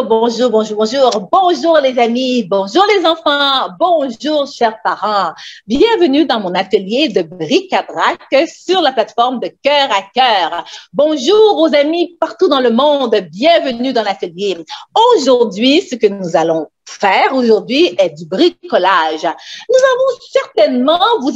Bonjour, bonjour, bonjour, bonjour les amis, bonjour les enfants, bonjour chers parents. Bienvenue dans mon atelier de bric-à-brac sur la plateforme de Cœur à Cœur. Bonjour aux amis partout dans le monde, bienvenue dans l'atelier. Aujourd'hui, ce que nous allons faire aujourd'hui est du bricolage. Vous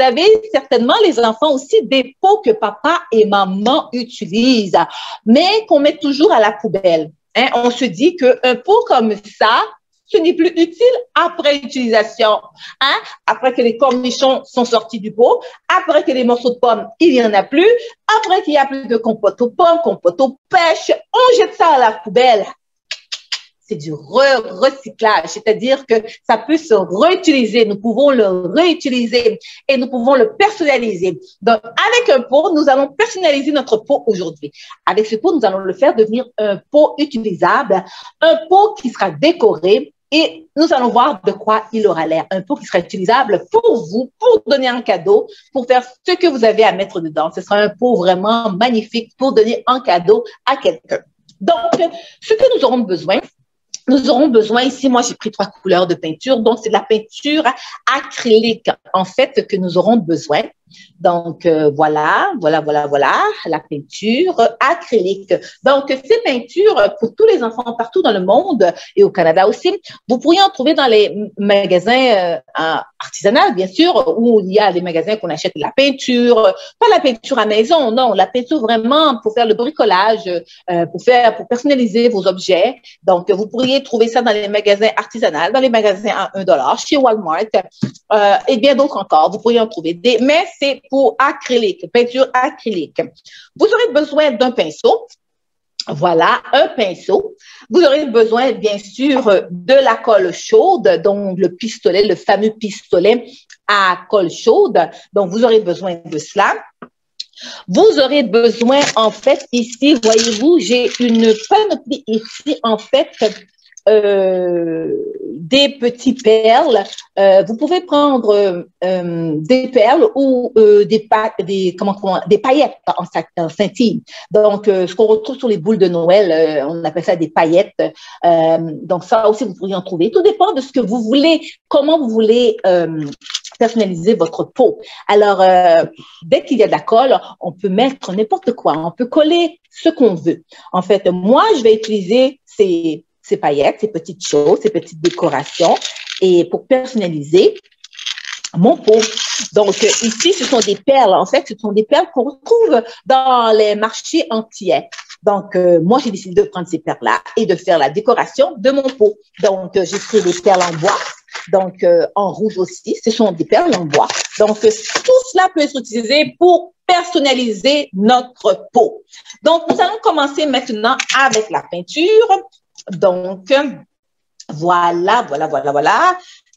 avez certainement les enfants aussi des pots que papa et maman utilisent, mais qu'on met toujours à la poubelle. Hein, on se dit qu'un pot comme ça, ce n'est plus utile après utilisation. Hein? Après que les cornichons sont sortis du pot, après que les morceaux de pommes, il n'y en a plus, après qu'il n'y a plus de compote aux pommes, compote aux pêches, on jette ça à la poubelle. C'est du recyclage, c'est-à-dire que ça peut se réutiliser, nous pouvons le réutiliser et nous pouvons le personnaliser. Donc, avec un pot, nous allons personnaliser notre pot aujourd'hui. Avec ce pot, nous allons le faire devenir un pot utilisable, un pot qui sera décoré et nous allons voir de quoi il aura l'air. Un pot qui sera utilisable pour vous, pour donner un cadeau, pour faire ce que vous avez à mettre dedans. Ce sera un pot vraiment magnifique pour donner un cadeau à quelqu'un. Donc, ce que nous aurons besoin ici, moi j'ai pris 3 couleurs de peinture, donc c'est de la peinture acrylique en fait que nous aurons besoin. Donc voilà, la peinture acrylique. Donc ces peintures pour tous les enfants partout dans le monde et au Canada aussi, vous pourriez en trouver dans les magasins artisanaux bien sûr, où il y a des magasins qu'on achète de la peinture, pas la peinture à maison, non, la peinture vraiment pour faire le bricolage, pour personnaliser vos objets. Donc vous pourriez trouver ça dans les magasins artisanaux, dans les magasins à $1, chez Walmart et bien d'autres encore. Vous pourriez en trouver des, mais c'est pour acrylique, peinture acrylique. Vous aurez besoin d'un pinceau. Voilà, un pinceau. Vous aurez besoin, bien sûr, de la colle chaude, donc le pistolet, le fameux pistolet à colle chaude. Donc, vous aurez besoin de cela. Vous aurez besoin, en fait, ici, voyez-vous, j'ai une panoplie ici, en fait, des petits perles. Vous pouvez prendre des perles ou des paillettes en scintille. Donc, ce qu'on retrouve sur les boules de Noël, on appelle ça des paillettes. Donc, ça aussi, vous pourriez en trouver. Tout dépend de ce que vous voulez, comment vous voulez personnaliser votre pot. Alors, dès qu'il y a de la colle, on peut mettre n'importe quoi. On peut coller ce qu'on veut. En fait, moi, je vais utiliser ces paillettes, ces petites choses, ces petites décorations et pour personnaliser mon pot. Donc, ici, ce sont des perles. En fait, ce sont des perles qu'on retrouve dans les marchés entiers. Donc, moi, j'ai décidé de prendre ces perles-là et de faire la décoration de mon pot. Donc, j'ai pris des perles en bois. Donc, en rouge aussi, ce sont des perles en bois. Donc, tout cela peut être utilisé pour personnaliser notre pot. Donc, nous allons commencer maintenant avec la peinture. Donc, voilà.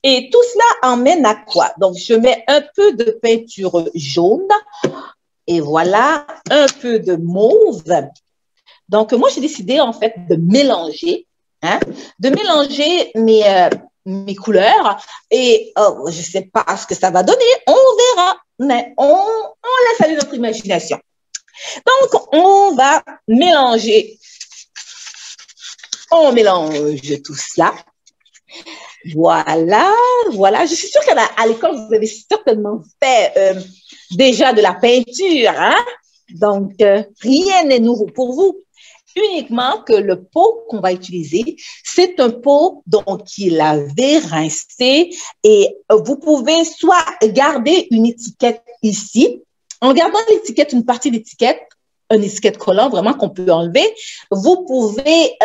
Et tout cela emmène à quoi? Donc, je mets un peu de peinture jaune et voilà, un peu de mauve. Donc, moi, j'ai décidé en fait de mélanger mes couleurs et je ne sais pas ce que ça va donner, on verra, mais on laisse aller notre imagination. Donc, on va mélanger. On mélange tout cela. Voilà. Je suis sûre qu'à l'école, vous avez certainement fait déjà de la peinture. Hein? Donc, rien n'est nouveau pour vous. Uniquement que le pot qu'on va utiliser, c'est un pot donc qui est lavé, rincé et vous pouvez soit garder une étiquette ici. En gardant l'étiquette, une partie d'étiquette, une étiquette collant vraiment qu'on peut enlever, vous pouvez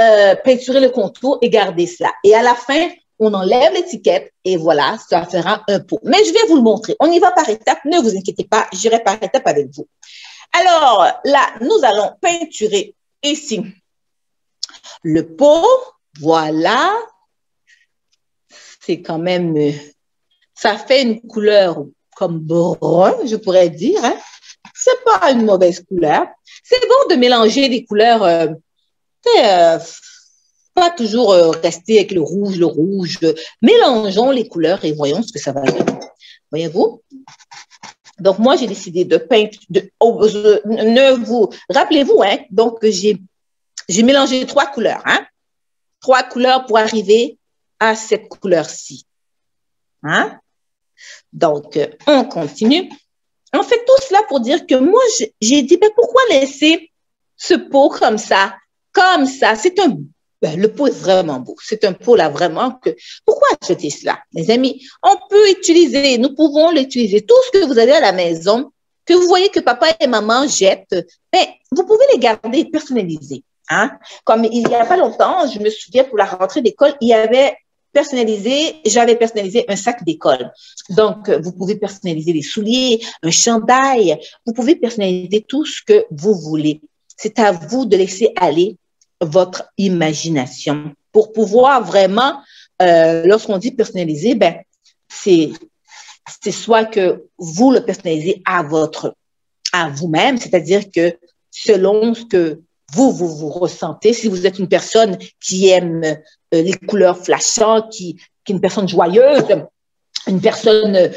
peinturer le contour et garder cela. Et à la fin, on enlève l'étiquette et voilà, ça fera un pot. Mais je vais vous le montrer. On y va par étapes. Ne vous inquiétez pas, j'irai par étapes avec vous. Alors là, nous allons peinturer ici le pot. Voilà. c'est quand même, ça fait une couleur comme brun, je pourrais dire. Hein. C'est pas une mauvaise couleur. C'est bon de mélanger des couleurs, pas toujours rester avec le rouge, le rouge. Mélangeons les couleurs et voyons ce que ça va donner. Voyez-vous? Donc, moi, j'ai décidé de peindre, rappelez-vous, hein, donc j'ai mélangé 3 couleurs, hein, 3 couleurs pour arriver à cette couleur-ci. Hein? Donc, on continue. En fait, tout cela pour dire que moi, j'ai dit, ben, pourquoi laisser ce pot comme ça? Comme ça, le pot est vraiment beau. C'est un pot là vraiment que, pourquoi acheter cela, les amis? On peut utiliser, nous pouvons l'utiliser. Tout ce que vous avez à la maison, que vous voyez que papa et maman jettent, ben, vous pouvez les garder personnalisés. Hein? Comme il n'y a pas longtemps, je me souviens pour la rentrée d'école, j'avais personnalisé un sac d'école. Donc, vous pouvez personnaliser les souliers, un chandail, vous pouvez personnaliser tout ce que vous voulez. C'est à vous de laisser aller votre imagination pour pouvoir vraiment, lorsqu'on dit personnaliser, ben, c'est soit que vous le personnalisez à vous-même, c'est-à-dire que selon ce que vous ressentez, si vous êtes une personne qui aime les couleurs flashantes, qui est une personne joyeuse, une personne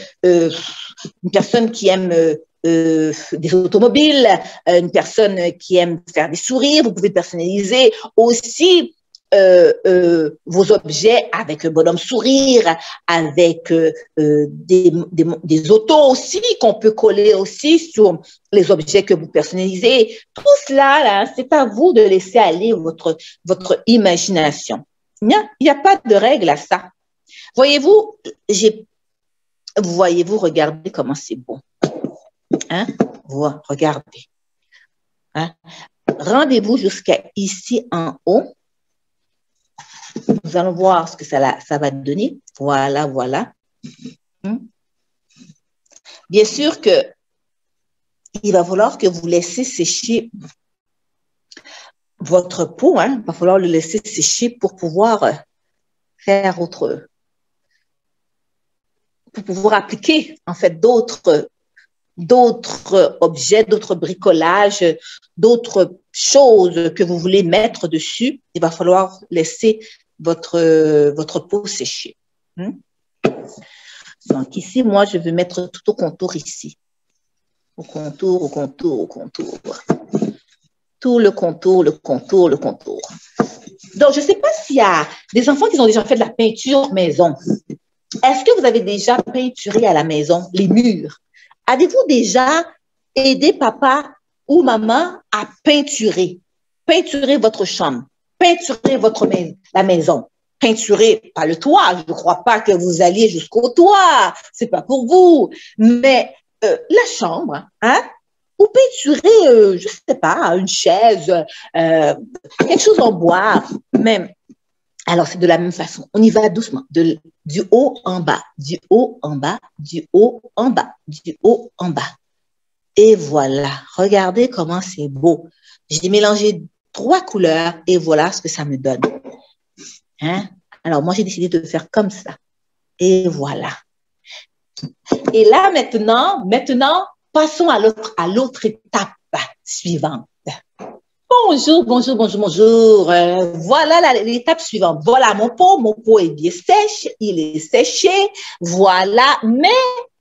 qui aime des automobiles, une personne qui aime faire des sourires, vous pouvez personnaliser aussi vos objets avec un bonhomme sourire, avec des autos aussi qu'on peut coller aussi sur les objets que vous personnalisez. Tout cela, là, c'est à vous de laisser aller votre imagination. Il n'y a pas de règle à ça. Voyez-vous, regardez comment c'est beau. Hein? Regardez. Hein? Rendez-vous jusqu'à ici en haut. Nous allons voir ce que ça va donner. Voilà, voilà. Bien sûr que il va falloir que vous laissiez sécher votre peau. Hein? Il va falloir le laisser sécher pour pouvoir faire pour pouvoir appliquer en fait d'autres objets, d'autres bricolages, d'autres choses que vous voulez mettre dessus. Il va falloir laisser votre peau sécher. Donc ici, moi, je vais mettre tout au contour ici. Au contour, au contour, au contour. Tout le contour, le contour, le contour. Donc, je ne sais pas s'il y a des enfants qui ont déjà fait de la peinture maison. Est-ce que vous avez déjà peinturé à la maison les murs? Avez-vous déjà aidé papa ou maman à peinturer votre chambre, peinturer la maison, peinturer pas le toit? Je ne crois pas que vous alliez jusqu'au toit, c'est pas pour vous, mais la chambre, hein? Ou peinturer, je sais pas, une chaise, quelque chose en bois, même. Alors, c'est de la même façon. On y va doucement, du haut en bas, du haut en bas, du haut en bas, du haut en bas. Et voilà, regardez comment c'est beau. J'ai mélangé 3 couleurs et voilà ce que ça me donne. Hein? Alors, moi, j'ai décidé de faire comme ça. Et voilà. Et là, maintenant, passons à l'autre étape suivante. Bonjour, bonjour, bonjour, bonjour. Voilà l'étape suivante. Voilà mon pot est bien sèche, il est séché. Voilà, mais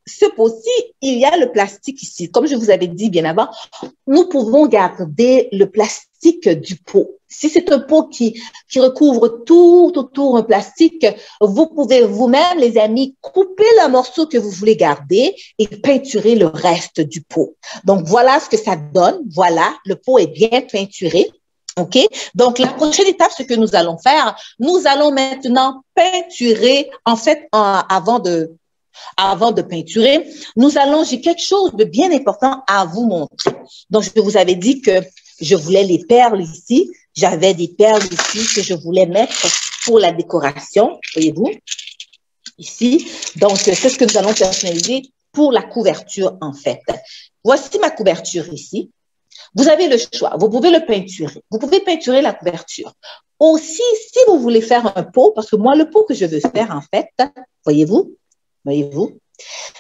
ce pot-ci, il y a le plastique ici. Comme je vous avais dit bien avant, nous pouvons garder le plastique du pot. Si c'est un pot qui recouvre tout autour un plastique, vous pouvez vous-même, les amis, couper le morceau que vous voulez garder et peinturer le reste du pot. Donc, voilà ce que ça donne. Voilà, le pot est bien peinturé. OK? Donc, la prochaine étape, ce que nous allons faire, nous allons maintenant peinturer, en fait, avant de peinturer, j'ai quelque chose de bien important à vous montrer. Donc, je vous avais dit que je voulais les perles ici. J'avais des perles ici que je voulais mettre pour la décoration, voyez-vous, ici. Donc, c'est ce que nous allons personnaliser pour la couverture, en fait. Voici ma couverture ici. Vous avez le choix. Vous pouvez le peinturer. Vous pouvez peinturer la couverture. Aussi, si vous voulez faire un pot, parce que moi, le pot que je veux faire, en fait, voyez-vous,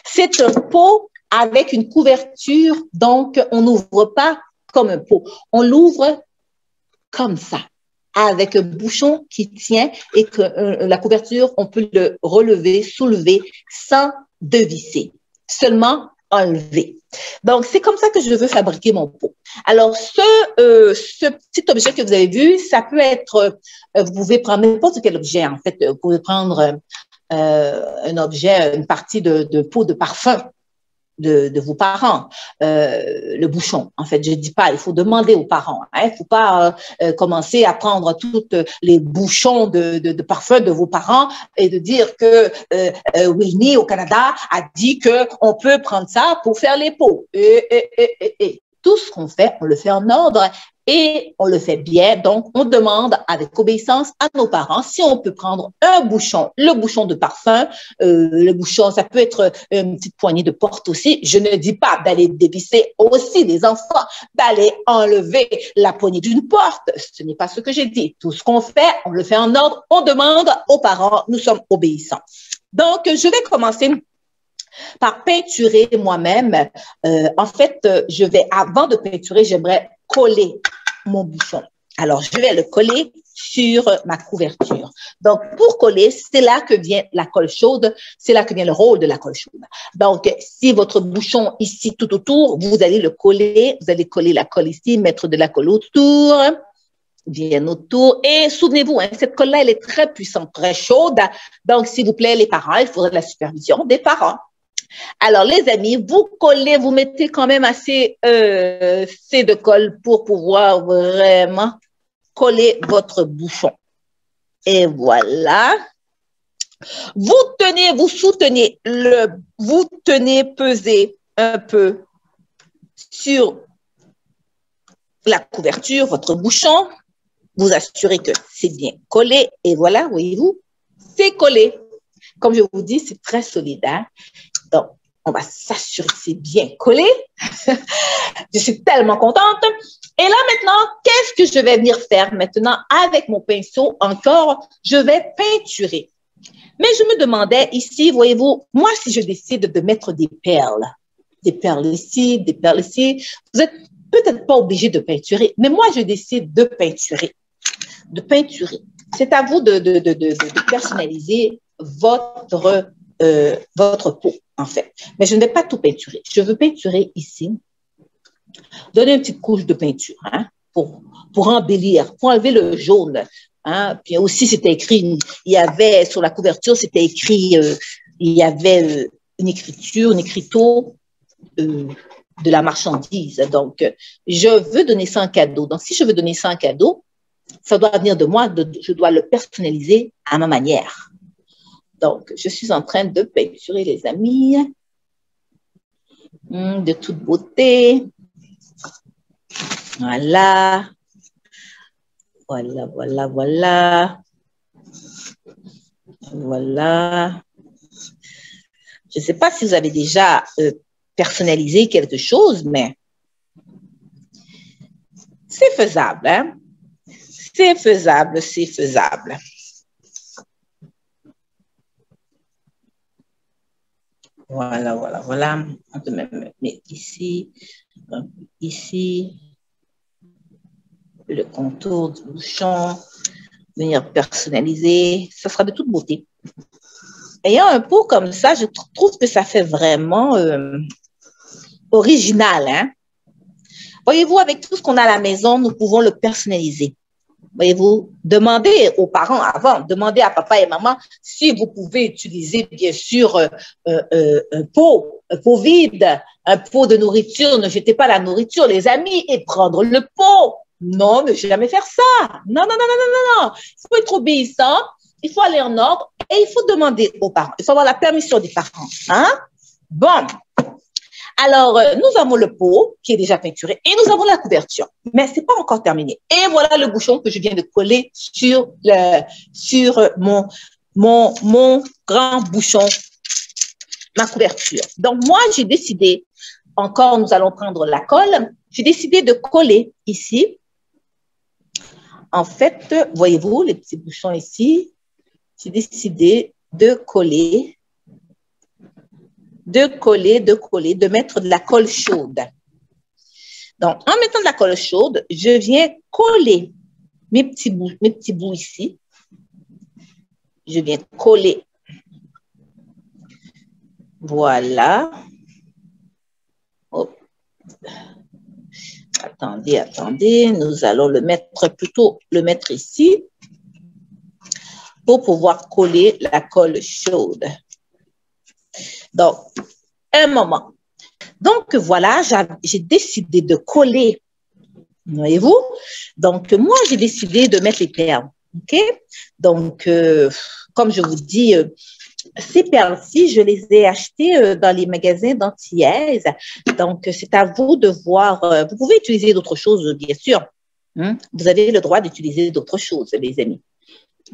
c'est un pot avec une couverture, donc on n'ouvre pas comme un pot, on l'ouvre comme ça, avec un bouchon qui tient et que la couverture, on peut le relever, soulever sans dévisser, seulement enlever. Donc, c'est comme ça que je veux fabriquer mon pot. Alors, ce petit objet que vous avez vu, ça peut être, vous pouvez prendre n'importe quel objet, en fait. Vous pouvez prendre un objet, une partie de pot de parfum de vos parents, le bouchon. En fait, je dis pas, il faut demander aux parents. Il faut pas commencer à prendre tous les bouchons de parfum de vos parents et de dire que Winnie au Canada a dit que on peut prendre ça pour faire les pots. Et. Tout ce qu'on fait, on le fait en ordre et on le fait bien. Donc, on demande avec obéissance à nos parents si on peut prendre un bouchon, le bouchon de parfum, le bouchon, ça peut être une petite poignée de porte aussi. Je ne dis pas d'aller dévisser aussi les enfants, d'aller enlever la poignée d'une porte. Ce n'est pas ce que j'ai dit. Tout ce qu'on fait, on le fait en ordre. On demande aux parents, nous sommes obéissants. Donc, je vais commencer par peinturer moi-même. En fait, avant de peinturer, j'aimerais coller mon bouchon. Alors, je vais le coller sur ma couverture. Donc, pour coller, c'est là que vient la colle chaude, c'est là que vient le rôle de la colle chaude. Donc, si votre bouchon ici tout autour, vous allez le coller, vous allez coller la colle ici, mettre de la colle autour, bien autour. Et souvenez-vous, cette colle-là, elle est très puissante, très chaude. Donc, s'il vous plaît, les parents, il faudrait la supervision des parents. Alors, les amis, vous collez, vous mettez quand même assez de colle pour pouvoir vraiment coller votre bouchon. Et voilà. Vous soutenez, vous tenez peser un peu sur la couverture, votre bouchon. Vous assurez que c'est bien collé. Et voilà, voyez-vous, c'est collé. Comme je vous dis, c'est très solide, hein? Donc, on va s'assurer que c'est bien collé. Je suis tellement contente. Et là, maintenant, qu'est-ce que je vais venir faire maintenant avec mon pinceau? Encore, je vais peinturer. Mais je me demandais ici, voyez-vous, moi, si je décide de mettre des perles ici, des perles ici, vous n'êtes peut-être pas obligé de peinturer, mais moi, je décide de peinturer. C'est à vous de personnaliser votre peau, en fait. Mais je ne vais pas tout peinturer. Je veux peinturer ici. Donner une petite couche de peinture, hein, pour embellir, pour enlever le jaune. Hein. Puis aussi, c'était écrit, il y avait sur la couverture, c'était écrit, il y avait une écriture, un écriteau de la marchandise. Donc, je veux donner ça en cadeau. Donc, si je veux donner ça en cadeau, ça doit venir de moi, je dois le personnaliser à ma manière. Donc, je suis en train de peinturer, les amis, de toute beauté. Voilà. Voilà, voilà, voilà. Voilà. Je ne sais pas si vous avez déjà personnalisé quelque chose, mais c'est faisable, hein? C'est faisable, c'est faisable. Voilà, voilà, voilà. On peut même mettre ici, le contour du bouchon, venir personnaliser. Ça sera de toute beauté. Ayant un pot comme ça, je trouve que ça fait vraiment original, hein? Voyez-vous, avec tout ce qu'on a à la maison, nous pouvons le personnaliser. Voyez-vous, demandez aux parents avant, demandez à papa et maman si vous pouvez utiliser, bien sûr, un pot vide, un pot de nourriture. Ne jetez pas la nourriture, les amis, et prendre le pot. Non, ne jamais faire ça. Non, non, non, non, non, non. Il faut être obéissant, il faut aller en ordre et il faut demander aux parents. Il faut avoir la permission des parents. Hein? Bon. Alors, nous avons le pot qui est déjà peinturé et nous avons la couverture, mais ce n'est pas encore terminé. Et voilà le bouchon que je viens de coller sur mon grand bouchon, ma couverture. Donc, moi, j'ai décidé, encore, nous allons prendre la colle, j'ai décidé de coller ici En fait, voyez-vous les petits bouchons ici, j'ai décidé de coller, de mettre de la colle chaude. Donc, en mettant de la colle chaude, je viens coller mes petits bouts ici. Je viens coller. Voilà. Hop. Attendez. Nous allons le mettre ici pour pouvoir coller la colle chaude. Donc, un moment. Donc, voilà, j'ai décidé de coller. Voyez-vous? Donc, moi, j'ai décidé de mettre les perles. OK? Donc, comme je vous dis, ces perles-ci, je les ai achetées dans les magasins d'Antillaise. Donc, c'est à vous de voir. Vous pouvez utiliser d'autres choses, bien sûr. Vous avez le droit d'utiliser d'autres choses, les amis.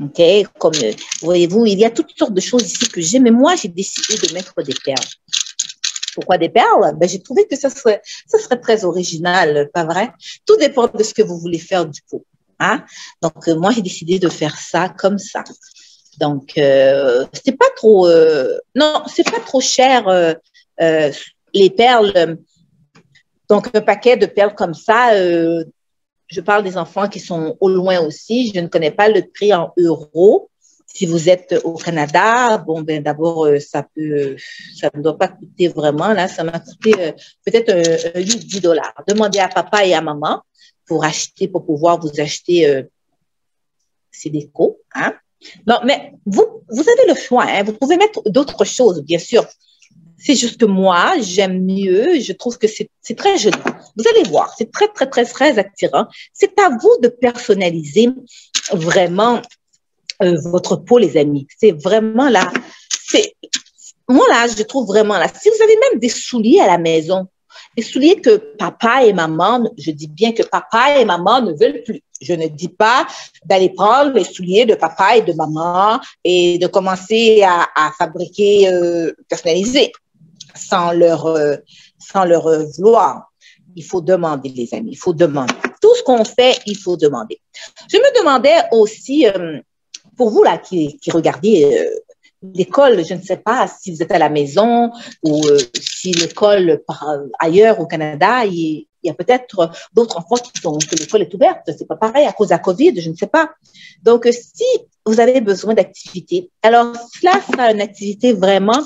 OK? Comme, voyez-vous, il y a toutes sortes de choses ici que j'aime, mais moi, j'ai décidé de mettre des perles. Pourquoi des perles? Ben, j'ai trouvé que ça serait très original, pas vrai? Tout dépend de ce que vous voulez faire du pot. Hein? Donc, moi, j'ai décidé de faire ça comme ça. Donc, c'est pas trop, non, c'est pas trop cher, les perles. Donc, un paquet de perles comme ça, je parle des enfants qui sont au loin aussi. Je ne connais pas le prix en euros. Si vous êtes au Canada, bon, ben d'abord, ça ne doit pas coûter vraiment. Là, ça m'a coûté peut-être 8-10 $. Demandez à papa et à maman pour pouvoir vous acheter ces décos. Hein? Non, mais vous avez le choix. Hein? Vous pouvez mettre d'autres choses, bien sûr. C'est juste que moi, j'aime mieux. Je trouve que c'est très joli. Vous allez voir, c'est très, très, très, très attirant. C'est à vous de personnaliser vraiment votre peau, les amis. C'est vraiment là. Moi, là, je trouve vraiment là. Si vous avez même des souliers à la maison, des souliers que papa et maman, je dis bien que papa et maman ne veulent plus. Je ne dis pas d'aller prendre les souliers de papa et de maman et de commencer à fabriquer, personnaliser sans leur vouloir. Il faut demander, les amis, il faut demander. Tout ce qu'on fait, il faut demander. Je me demandais aussi, pour vous là qui regardez l'école, je ne sais pas si vous êtes à la maison ou si l'école ailleurs au Canada, il y a peut-être d'autres enfants que l'école est ouverte. C'est pas pareil à cause de la COVID, je ne sais pas. Donc, si vous avez besoin d'activités, alors cela sera une activité vraiment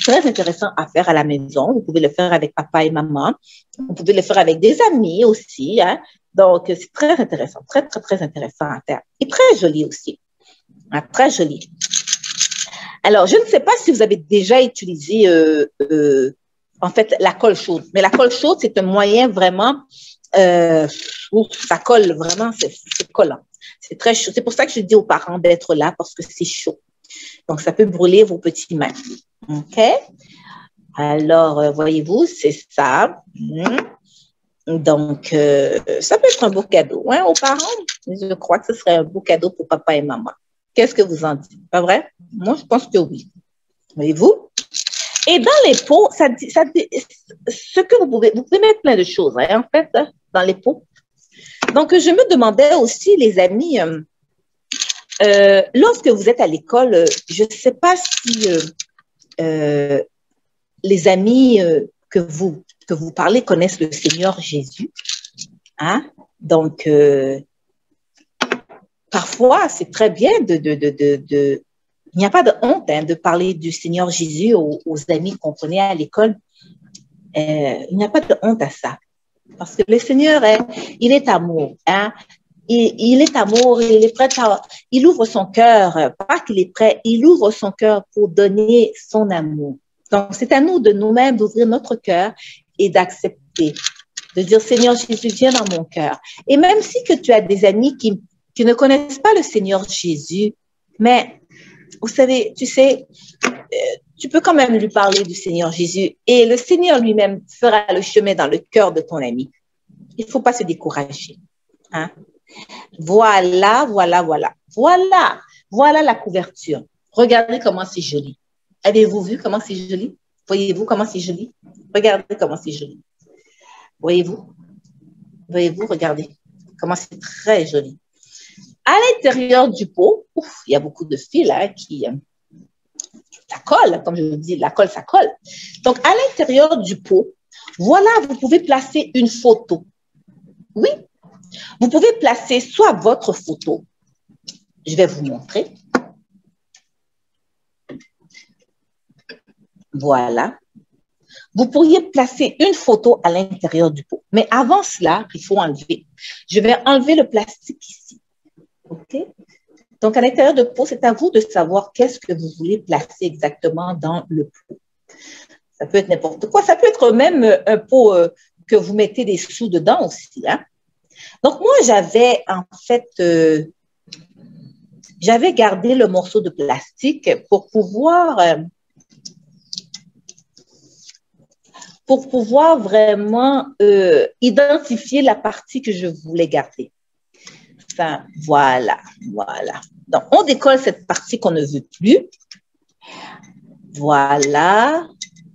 très intéressante à faire à la maison. Vous pouvez le faire avec papa et maman. Vous pouvez le faire avec des amis aussi. Hein? Donc, c'est très intéressant, très, très, très intéressant à faire. Et très joli aussi. Hein? Très joli. Alors, je ne sais pas si vous avez déjà utilisé en fait la colle chaude, mais la colle chaude, c'est un moyen vraiment, ça colle vraiment, c'est collant. C'est très chaud. C'est pour ça que je dis aux parents d'être là parce que c'est chaud. Donc, ça peut brûler vos petites mains. OK? Alors, voyez-vous, c'est ça. Donc, ça peut être un beau cadeau hein, aux parents. Je crois que ce serait un beau cadeau pour papa et maman. Qu'est-ce que vous en dites? Pas vrai? Moi, je pense que oui. Voyez-vous? Et dans les pots, ce que vous pouvez mettre plein de choses, hein, en fait, hein, dans les pots. Donc, je me demandais aussi, les amis, lorsque vous êtes à l'école, je ne sais pas si les amis que vous parlez connaissent le Seigneur Jésus. Hein? Donc, parfois, c'est très bien il n'y a pas de honte hein, de parler du Seigneur Jésus aux amis qu'on connaît à l'école. Il n'y a pas de honte à ça. Parce que le Seigneur, il est amour. Hein? Il est amour, il est prêt il ouvre son cœur, pas qu'il est prêt, il ouvre son cœur pour donner son amour. Donc, c'est à nous de nous-mêmes d'ouvrir notre cœur et d'accepter, de dire, Seigneur Jésus, viens dans mon cœur. Et même si que tu as des amis qui ne connaissent pas le Seigneur Jésus, mais vous savez, tu sais, tu peux quand même lui parler du Seigneur Jésus et le Seigneur lui-même fera le chemin dans le cœur de ton ami. Il ne faut pas se décourager. Hein? Voilà la couverture. Regardez comment c'est joli. Avez-vous vu comment c'est joli? Voyez-vous comment c'est joli? Regardez comment c'est joli. Voyez-vous? Voyez-vous? Regardez comment c'est très joli. À l'intérieur du pot, ouf, il y a beaucoup de fils hein, qui ça colle, comme je vous dis, la colle, ça colle. Donc, à l'intérieur du pot, voilà, vous pouvez placer une photo. Oui, vous pouvez placer soit votre photo, je vais vous montrer. Voilà. Vous pourriez placer une photo à l'intérieur du pot. Mais avant cela, il faut enlever. Je vais enlever le plastique ici. OK? Donc, à l'intérieur du pot, c'est à vous de savoir qu'est-ce que vous voulez placer exactement dans le pot. Ça peut être n'importe quoi. Ça peut être même un pot que vous mettez des sous dedans aussi. Hein? Donc, moi, j'avais en fait, j'avais gardé le morceau de plastique pour pouvoir vraiment identifier la partie que je voulais garder. Enfin, voilà, voilà. Donc, on décolle cette partie qu'on ne veut plus. Voilà.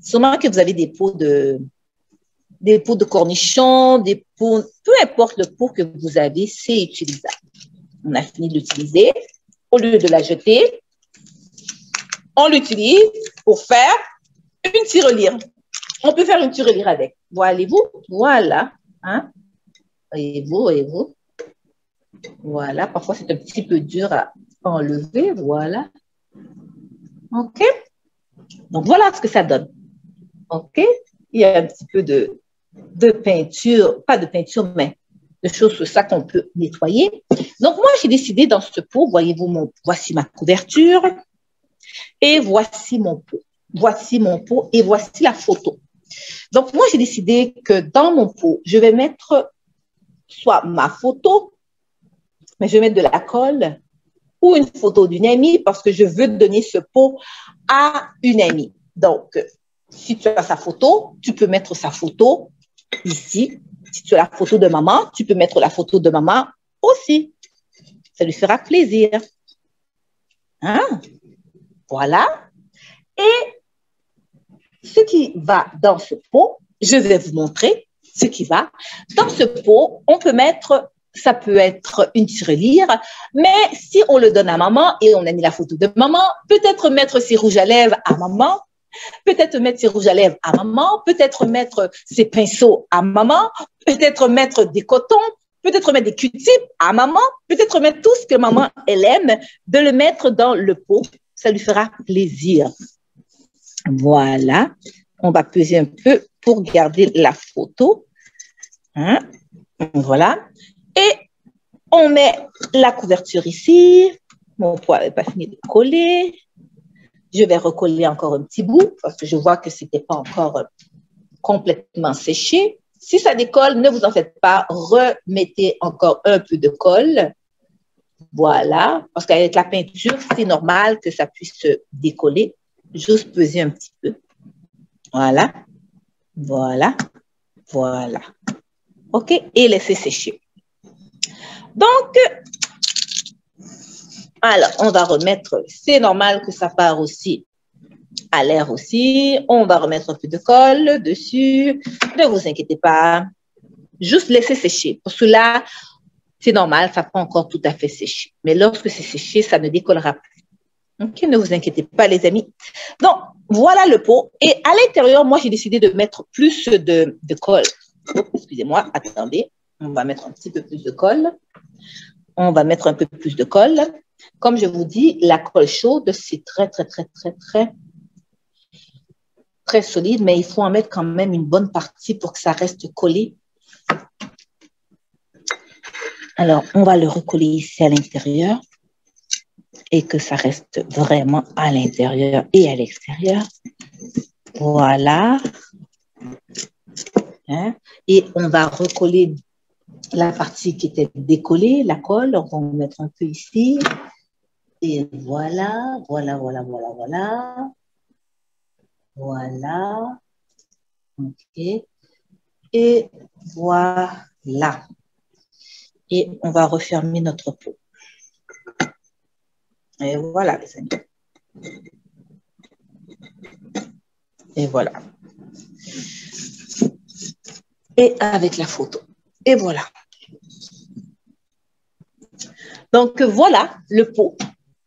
Sûrement que vous avez des pots de cornichons, des pots, peu importe le pot que vous avez, c'est utilisable. On a fini de l'utiliser. Au lieu de la jeter, on l'utilise pour faire une tirelire. On peut faire une tirelire avec. Voyez-vous? Voilà. Hein? Voyez-vous, voyez-vous? Voilà. Parfois, c'est un petit peu dur à enlever. Voilà. OK? Donc, voilà ce que ça donne. OK? Il y a un petit peu de peinture, pas de peinture, mais de choses sur ça qu'on peut nettoyer. Donc, moi, j'ai décidé dans ce pot, voyez-vous, voici ma couverture et voici mon pot. Voici mon pot et voici la photo. Donc, moi, j'ai décidé que dans mon pot, je vais mettre soit ma photo, mais je vais mettre de la colle ou une photo d'une amie parce que je veux donner ce pot à une amie. Donc, si tu as sa photo, tu peux mettre sa photo ici. Si tu as la photo de maman, tu peux mettre la photo de maman aussi. Ça lui fera plaisir. Hein? Voilà. Et ce qui va dans ce pot, je vais vous montrer ce qui va. Dans ce pot, on peut mettre, ça peut être une tirelire, mais si on le donne à maman et on a mis la photo de maman, peut-être mettre ses rouges à lèvres à maman, peut-être mettre ses rouges à lèvres à maman, peut-être mettre ses pinceaux à maman, peut-être mettre des cotons, peut-être mettre des Q-tips à maman, peut-être mettre tout ce que maman, elle aime, de le mettre dans le pot. Ça lui fera plaisir. Voilà. On va peser un peu pour garder la photo. Hein? Voilà. Et on met la couverture ici. Mon pot n'avait pas fini de coller. Je vais recoller encore un petit bout parce que je vois que ce n'était pas encore complètement séché. Si ça décolle, ne vous en faites pas. Remettez encore un peu de colle. Voilà. Parce qu'avec la peinture, c'est normal que ça puisse se décoller. Juste peser un petit peu. Voilà. Voilà. Voilà. OK? Et laissez sécher. Donc, alors, on va remettre, c'est normal que ça part aussi à l'air aussi. On va remettre un peu de colle dessus. Ne vous inquiétez pas. Juste laissez sécher. Pour cela, c'est normal, ça prend encore tout à fait séché. Mais lorsque c'est séché, ça ne décollera plus. OK, ne vous inquiétez pas, les amis. Donc, voilà le pot. Et à l'intérieur, moi, j'ai décidé de mettre plus de colle. Oh, excusez-moi, attendez. On va mettre un petit peu plus de colle. On va mettre un peu plus de colle. Comme je vous dis, la colle chaude, c'est très, très, très, très, très, très solide, mais il faut en mettre quand même une bonne partie pour que ça reste collé. Alors, on va le recoller ici à l'intérieur et que ça reste vraiment à l'intérieur et à l'extérieur. Voilà. Hein? Et on va recoller la partie qui était décollée, la colle. On va en mettre un peu ici. Et voilà, voilà, voilà, voilà, voilà. Voilà. OK. Et voilà. Et on va refermer notre pot. Et voilà, les amis. Et voilà. Et avec la photo. Et voilà. Donc, voilà le pot.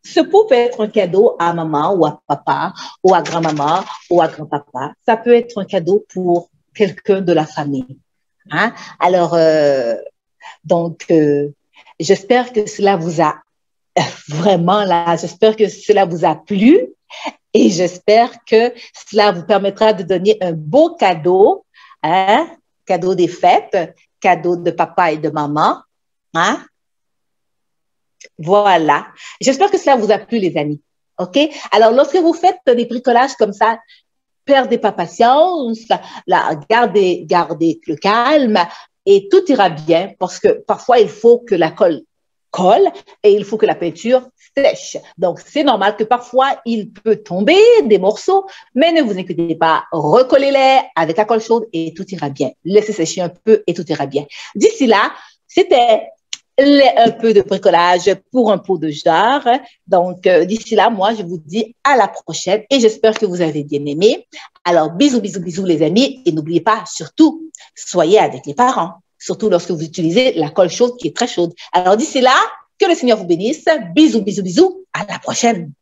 Ce pot peut être un cadeau à maman ou à papa ou à grand-maman ou à grand-papa. Ça peut être un cadeau pour quelqu'un de la famille. Hein? Alors, j'espère que cela vous a vraiment là, j'espère que cela vous a plu et j'espère que cela vous permettra de donner un beau cadeau, hein? Cadeau des fêtes, cadeau de papa et de maman. Hein? Voilà. J'espère que cela vous a plu, les amis. OK? Alors, lorsque vous faites des bricolages comme ça, perdez pas patience, gardez le calme et tout ira bien parce que parfois, il faut que la colle colle et il faut que la peinture sèche. Donc, c'est normal que parfois, il peut tomber des morceaux, mais ne vous inquiétez pas, recollez-les avec la colle chaude et tout ira bien. Laissez sécher un peu et tout ira bien. D'ici là, c'était un peu de bricolage pour un pot de jarre. Donc, d'ici là, moi, je vous dis à la prochaine et j'espère que vous avez bien aimé. Alors, bisous, bisous, bisous, les amis. Et n'oubliez pas, surtout, soyez avec les parents, surtout lorsque vous utilisez la colle chaude qui est très chaude. Alors, d'ici là, que le Seigneur vous bénisse. Bisous, bisous, bisous. À la prochaine.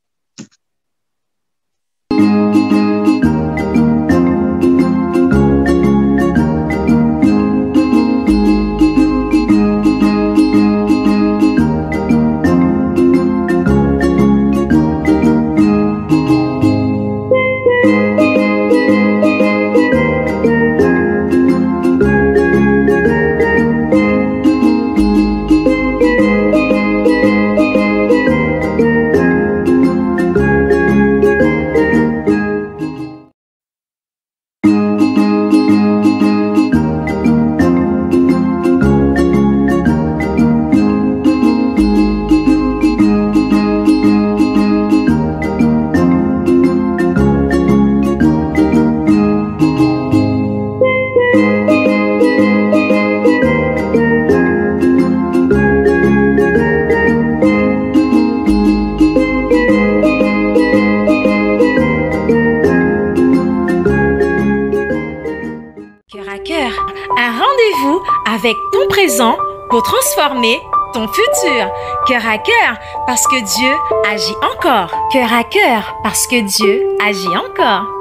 Avec ton présent pour transformer ton futur. Cœur à cœur, parce que Dieu agit encore. Cœur à cœur, parce que Dieu agit encore.